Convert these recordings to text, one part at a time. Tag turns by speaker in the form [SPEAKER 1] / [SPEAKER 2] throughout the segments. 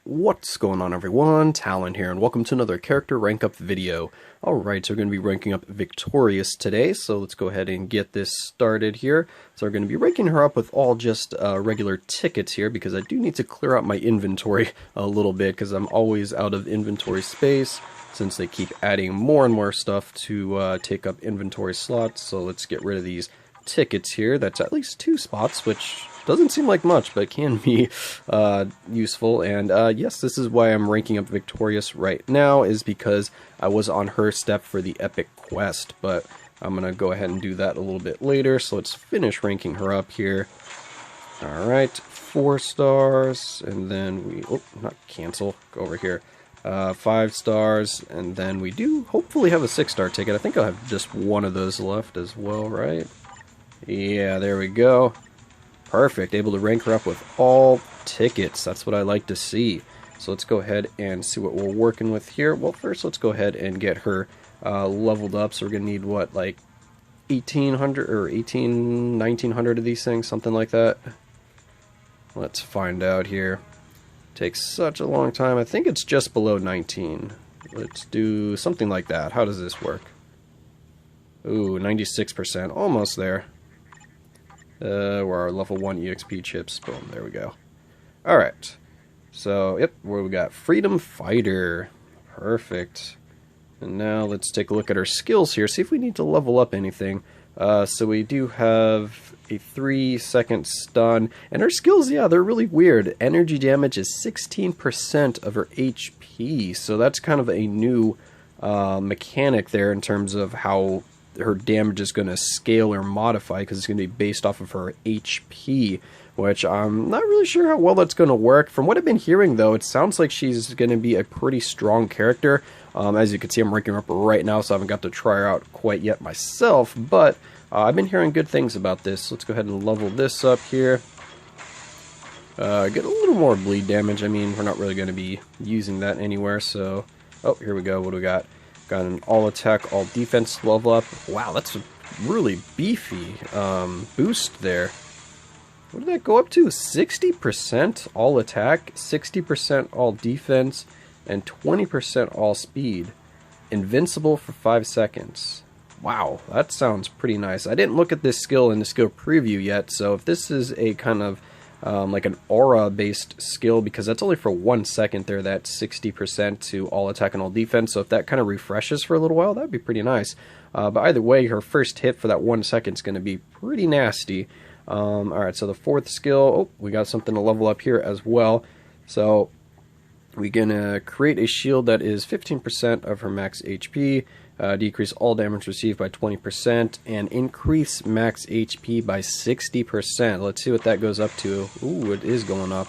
[SPEAKER 1] What's going on, everyone? Talen here, and welcome to another character rank up video. Alright, so we're going to be ranking up Victorious today, so let's go ahead and get this started here. So we're going to be ranking her up with all just regular tickets here, because I do need to clear out my inventory a little bit, because I'm always out of inventory space, since they keep adding more and more stuff to take up inventory slots. So let's get rid of these tickets here. That's at least 2 spots, which doesn't seem like much, but can be useful. And yes, this is why I'm ranking up Victorious right now, is because I was on her step for the epic quest, but I'm gonna go ahead and do that a little bit later. So let's finish ranking her up here. Alright, 4 stars, and then we, oh, not cancel, go over here. 5 stars, and then we do hopefully have a 6-star ticket. I think I'll have just one of those left as well, right? Yeah, there we go. Perfect, able to rank her up with all tickets. That's what I like to see. So let's go ahead and see what we're working with here. Well, first let's go ahead and get her leveled up. So we're going to need, what, like 1,800 or 1,900 of these things, something like that. Let's find out here. Takes such a long time. I think it's just below 19. Let's do something like that. How does this work? Ooh, 96%. Almost there. Where our level 1 EXP chips. Boom, there we go. Alright. So, yep, where we got Freedom Fighter. Perfect. And now let's take a look at our skills here, see if we need to level up anything. So we do have a 3-second stun. And our skills, yeah, they're really weird. Energy damage is 16% of her HP. So that's kind of a new mechanic there in terms of how her damage is going to scale or modify, because it's going to be based off of her HP, which I'm not really sure how well that's going to work. From what I've been hearing, though, it sounds like she's going to be a pretty strong character. As you can see, I'm ranking her up right now, so I haven't got to try her out quite yet myself, but I've been hearing good things about this. Let's go ahead and level this up here. Get a little more bleed damage. I mean, we're not really going to be using that anywhere, so... Oh, here we go. What do we got? Got an all attack, all defense level up. Wow, that's a really beefy boost there. What did that go up to? 60% all attack, 60% all defense, and 20% all speed. Invincible for 5 seconds. Wow, that sounds pretty nice. I didn't look at this skill in the skill preview yet, so if this is a kind of like an aura-based skill, because that's only for 1 second there, that 60% to all attack and all defense, so if that kind of refreshes for a little while, that'd be pretty nice. But either way, her first hit for that 1 second is going to be pretty nasty. Alright, so the 4th skill, oh, we got something to level up here as well. So we're going to create a shield that is 15% of her max HP, decrease all damage received by 20%, and increase max HP by 60%. Let's see what that goes up to. Ooh, it is going up.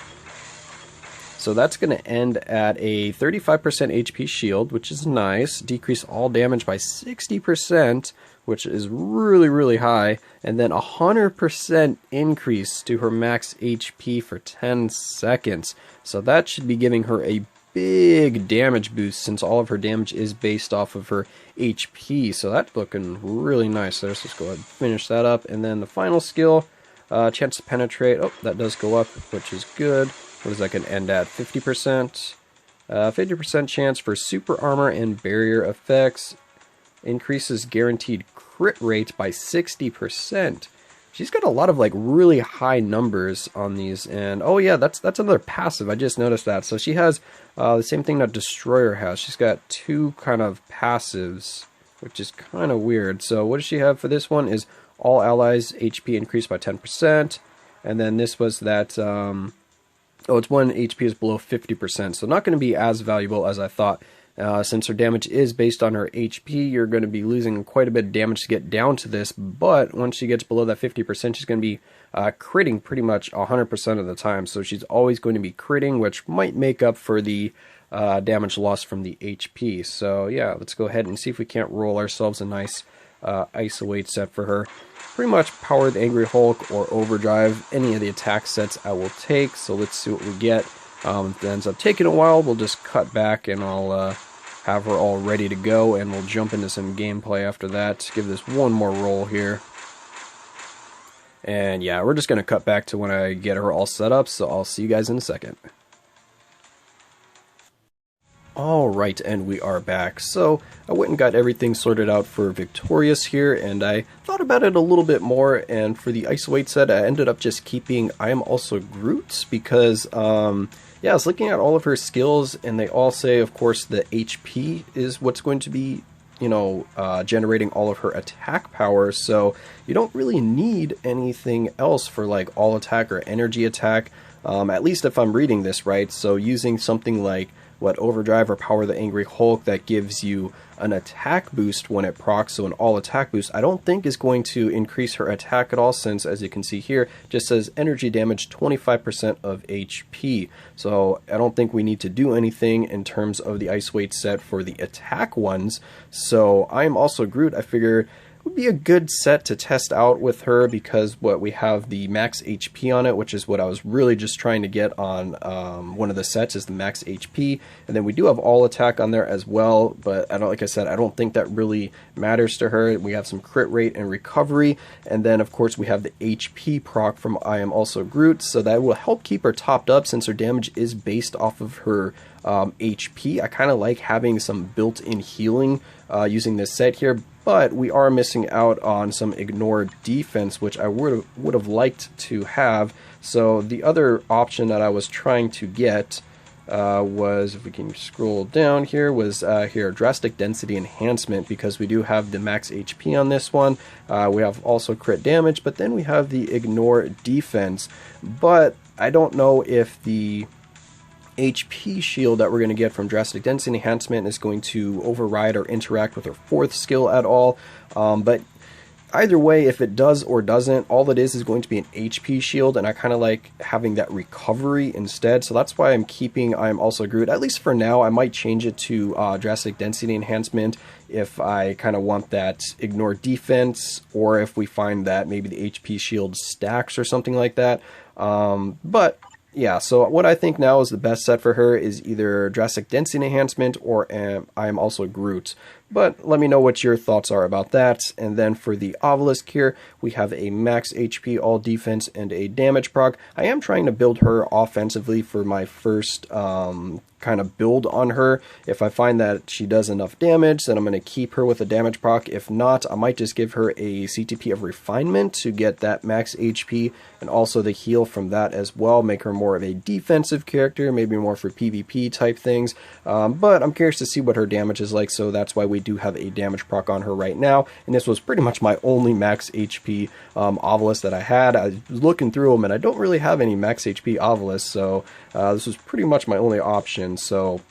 [SPEAKER 1] So that's going to end at a 35% HP shield, which is nice. Decrease all damage by 60%, which is really, really high. And then 100% increase to her max HP for 10 seconds. So that should be giving her a big damage boost, since all of her damage is based off of her HP. So that's looking really nice there. So let's go ahead and finish that up. And then the final skill, chance to penetrate. Oh, that does go up, which is good. What is that going to end at? 50%. 50% chance for super armor and barrier effects. Increases guaranteed crit rate by 60%. She's got a lot of like really high numbers on these, and oh yeah, that's another passive. I just noticed that. So she has the same thing that Destroyer has. She's got 2 kind of passives, which is kind of weird. So what does she have for this one? Is all allies HP increased by 10%, and then this was that. Oh, it's when HP is below 50%. So not going to be as valuable as I thought. Since her damage is based on her HP, you're going to be losing quite a bit of damage to get down to this, but once she gets below that 50%, she's going to be critting pretty much 100% of the time, so she's always going to be critting, which might make up for the damage loss from the HP. So yeah, let's go ahead and see if we can't roll ourselves a nice Ice Await set for her. Pretty much Power the Angry Hulk or Overdrive, any of the attack sets I will take, so let's see what we get. If it ends up taking a while, we'll just cut back and I'll have her all ready to go, and we'll jump into some gameplay after that. Give this one more roll here. And yeah, we're just going to cut back to when I get her all set up, so I'll see you guys in a second. Alright, and we are back. So, I went and got everything sorted out for Victorious here, and I thought about it a little bit more, and for the Ice Weight set, I ended up just keeping I Am Also Groot, because, yeah, I was looking at all of her skills, and they all say, of course, the HP is what's going to be, you know, generating all of her attack power, so you don't really need anything else for, like, all attack or energy attack, at least if I'm reading this right. So using something like Overdrive or Power the Angry Hulk that gives you an attack boost when it procs, so an all attack boost, I don't think is going to increase her attack at all, since as you can see here, just says energy damage 25% of HP. So I don't think we need to do anything in terms of the Ice Weight set for the attack ones. So I Am Also Groot, I figure, would be a good set to test out with her, because we have the max HP on it, which is what I was really just trying to get on one of the sets, is the max HP, and then we do have all attack on there as well, but like I said, I don't think that really matters to her. We have some crit rate and recovery, and then of course we have the HP proc from I Am Also Groot, so that will help keep her topped up since her damage is based off of her HP. I kind of like having some built-in healing using this set here, but we are missing out on some ignore defense, which I would have liked to have. So the other option that I was trying to get was, if we can scroll down here, was here, drastic density enhancement, because we do have the max HP on this one. We have also crit damage, but then we have the ignore defense. But I don't know if the HP shield that we're going to get from Drastic Density Enhancement is going to override or interact with our fourth skill at all, but either way, if it does or doesn't, all it is going to be an HP shield, and I kind of like having that recovery instead, so that's why I'm keeping I Am Also Groot, at least for now. I might change it to Drastic Density Enhancement if I kind of want that ignore defense, or if we find that maybe the HP shield stacks or something like that, but yeah, so what I think now is the best set for her is either Drastic Density Enhancement or I Am Also Groot. But let me know what your thoughts are about that. And then for the Obelisk here, we have a max HP, all defense, and a damage proc. I am trying to build her offensively for my first kind of build on her. If I find that she does enough damage, then I'm going to keep her with a damage proc. If not, I might just give her a CTP of Refinement to get that max HP and also the heal from that as well. Make her more of a defensive character, maybe more for PvP type things. But I'm curious to see what her damage is like, so that's why we do have a damage proc on her right now. And this was pretty much my only max HP Obelisk that I had. I was looking through them and I don't really have any max HP Obelisks, so this was pretty much my only option. So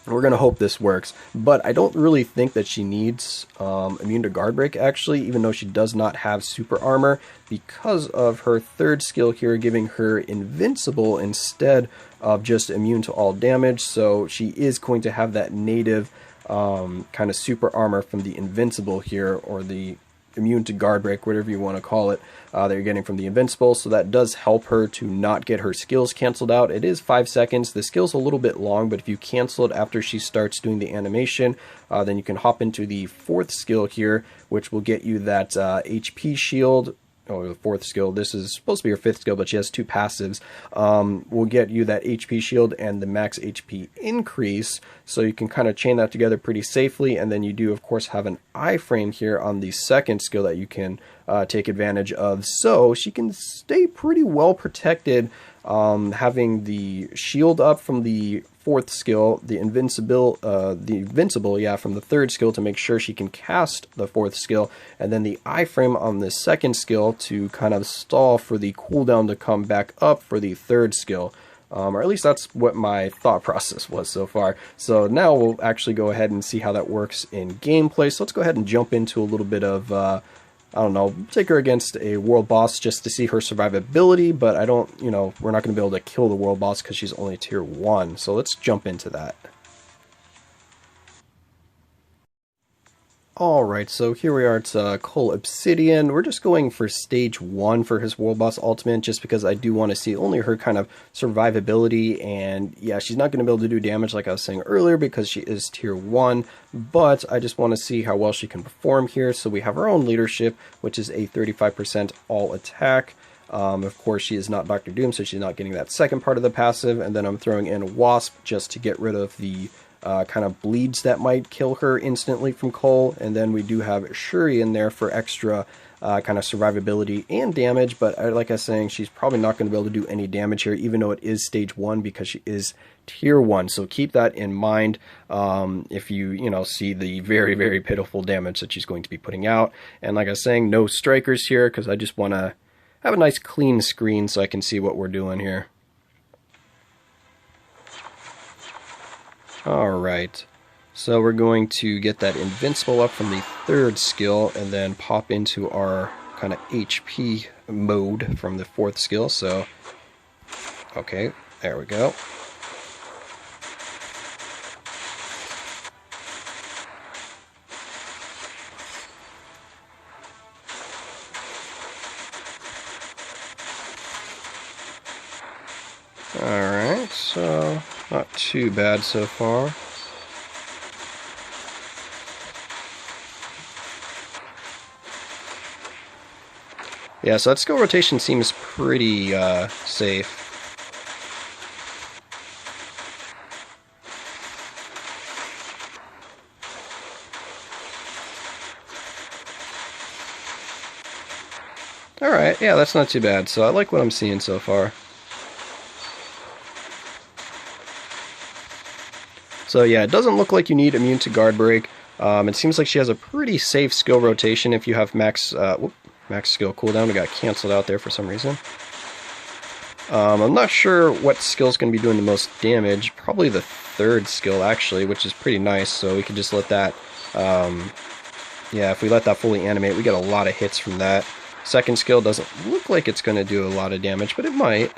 [SPEAKER 1] we're going to hope this works, but I don't really think that she needs immune to guard break, actually, even though she does not have super armor, because of her third skill here giving her invincible instead of just immune to all damage. So she is going to have that native kind of super armor from the invincible here, or the immune to guard break, whatever you want to call it, that you're getting from the invincible. So that does help her to not get her skills canceled out. It is 5 seconds. The skill's a little bit long, but if you cancel it after she starts doing the animation, then you can hop into the fourth skill here, which will get you that HP shield. Oh, the fourth skill. This is supposed to be her fifth skill, but she has 2 passives. Will get you that HP shield and the max HP increase, so you can kind of chain that together pretty safely. And then you do, of course, have an iframe here on the second skill that you can take advantage of, so she can stay pretty well protected, having the shield up from the fourth skill, the invincible, yeah, from the third skill to make sure she can cast the fourth skill, and then the iframe on the second skill to kind of stall for the cooldown to come back up for the third skill. Or at least that's what my thought process was so far. So now we'll actually go ahead and see how that works in gameplay. So let's go ahead and jump into a little bit of I don't know, take her against a world boss just to see her survivability, but I don't, you know, we're not going to be able to kill the world boss because she's only tier 1. So let's jump into that. Alright, so here we are, it's Cole Obsidian. We're just going for stage 1 for his World Boss Ultimate, just because I do want to see only her kind of survivability, and yeah, she's not going to be able to do damage like I was saying earlier because she is tier 1, but I just want to see how well she can perform here. So we have our own leadership, which is a 35% all attack. Of course, she is not Dr. Doom, so she's not getting that second part of the passive, and then I'm throwing in Wasp just to get rid of the kind of bleeds that might kill her instantly from Cole, and then we do have Shuri in there for extra kind of survivability and damage, but like I was saying, she's probably not going to be able to do any damage here, even though it is stage 1, because she is tier 1, so keep that in mind if you see the very, very pitiful damage that she's going to be putting out. And like I was saying, no strikers here, because I just want to have a nice clean screen so I can see what we're doing here. Alright, so we're going to get that invincible up from the 3rd skill, and then pop into our kind of HP mode from the 4th skill. So, okay, there we go. Alright, so not too bad so far. Yeah, so that skill rotation seems pretty safe. Alright, yeah, that's not too bad. So I like what I'm seeing so far. So yeah, it doesn't look like you need immune to guard break. It seems like she has a pretty safe skill rotation if you have max skill cooldown. We got canceled out there for some reason. I'm not sure what skill is going to be doing the most damage. Probably the 3rd skill, actually, which is pretty nice. So we can just let that, yeah, if we let that fully animate, we get a lot of hits from that. 2nd skill doesn't look like it's going to do a lot of damage, but it might.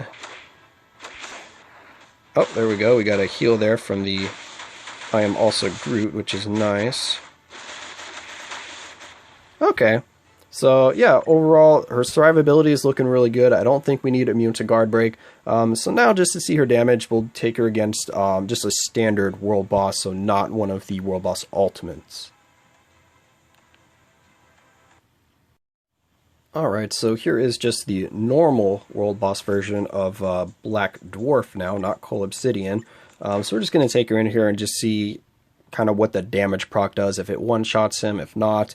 [SPEAKER 1] Oh, there we go. We got a heal there from the I Am Also Groot, which is nice. Okay. So yeah, overall, her survivability is looking really good. I don't think we need immune to guard break. So now just to see her damage, we'll take her against just a standard world boss, so not one of the world boss ultimates. Alright, so here is just the normal world boss version of Black Dwarf now, not Cole Obsidian. So we're just going to take her in here and just see kind of what the damage proc does, if it one-shots him, if not.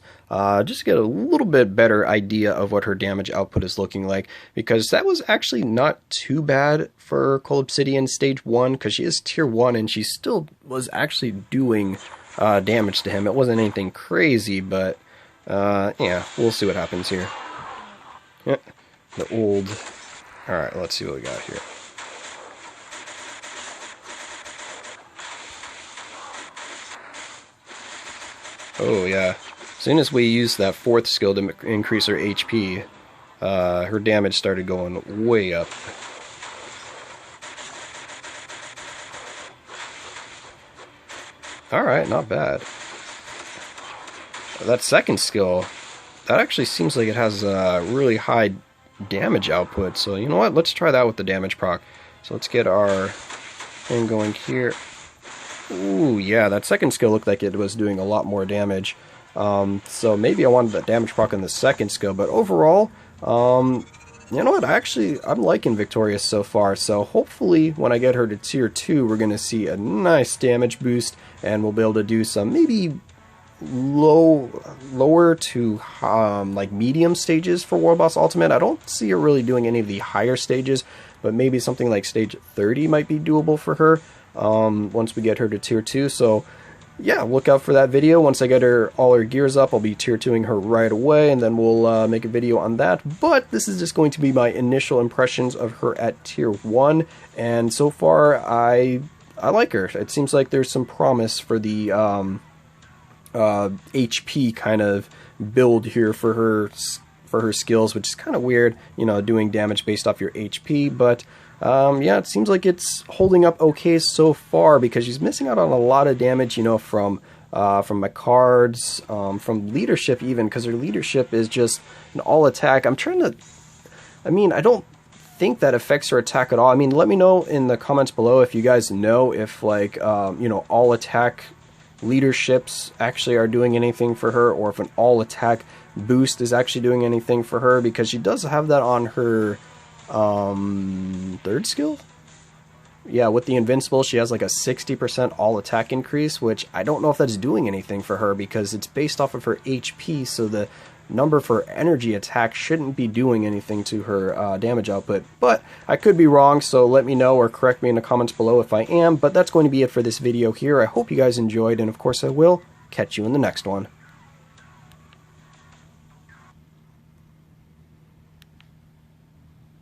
[SPEAKER 1] Just get a little bit better idea of what her damage output is looking like, because that was actually not too bad for Cole Obsidian stage 1, because she is tier 1 and she still was actually doing damage to him. It wasn't anything crazy, but yeah, we'll see what happens here. Yeah, the old... Alright, let's see what we got here. Oh yeah, as soon as we used that 4th skill to increase her HP, her damage started going way up. Alright, not bad. That 2nd skill, that actually seems like it has a really high damage output, so you know what, let's try that with the damage proc. So let's get our thing going here. Ooh, yeah, that 2nd skill looked like it was doing a lot more damage. So maybe I wanted that damage proc on the 2nd skill, but overall, you know what, I'm liking Victorious so far, so hopefully when I get her to tier 2, we're going to see a nice damage boost, and we'll be able to do some maybe lower to like medium stages for World Boss Ultimate. I don't see her really doing any of the higher stages, but maybe something like stage 30 might be doable for her once we get her to tier 2. So yeah, look out for that video. Once I get her all her gears up, I'll be tier 2ing her right away, and then we'll make a video on that. But this is just going to be my initial impressions of her at tier 1, and so far I like her. It seems like there's some promise for the HP kind of build here for her skills, which is kind of weird, you know, doing damage based off your HP, but yeah, it seems like it's holding up okay so far, because she's missing out on a lot of damage, you know, from my cards, from leadership even, because her leadership is just an all attack. I mean, I don't think that affects her attack at all. I mean, let me know in the comments below if you guys know if, like, you know, all attack leaderships actually are doing anything for her, or if an all attack boost is actually doing anything for her, because she does have that on her 3rd skill. yeah, with the Invincible, she has like a 60% all attack increase, which I don't know if that's doing anything for her because it's based off of her HP, so the number for energy attack shouldn't be doing anything to her damage output. But I could be wrong, so let me know or correct me in the comments below if I am. But that's going to be it for this video here. I hope you guys enjoyed, and of course I will catch you in the next one.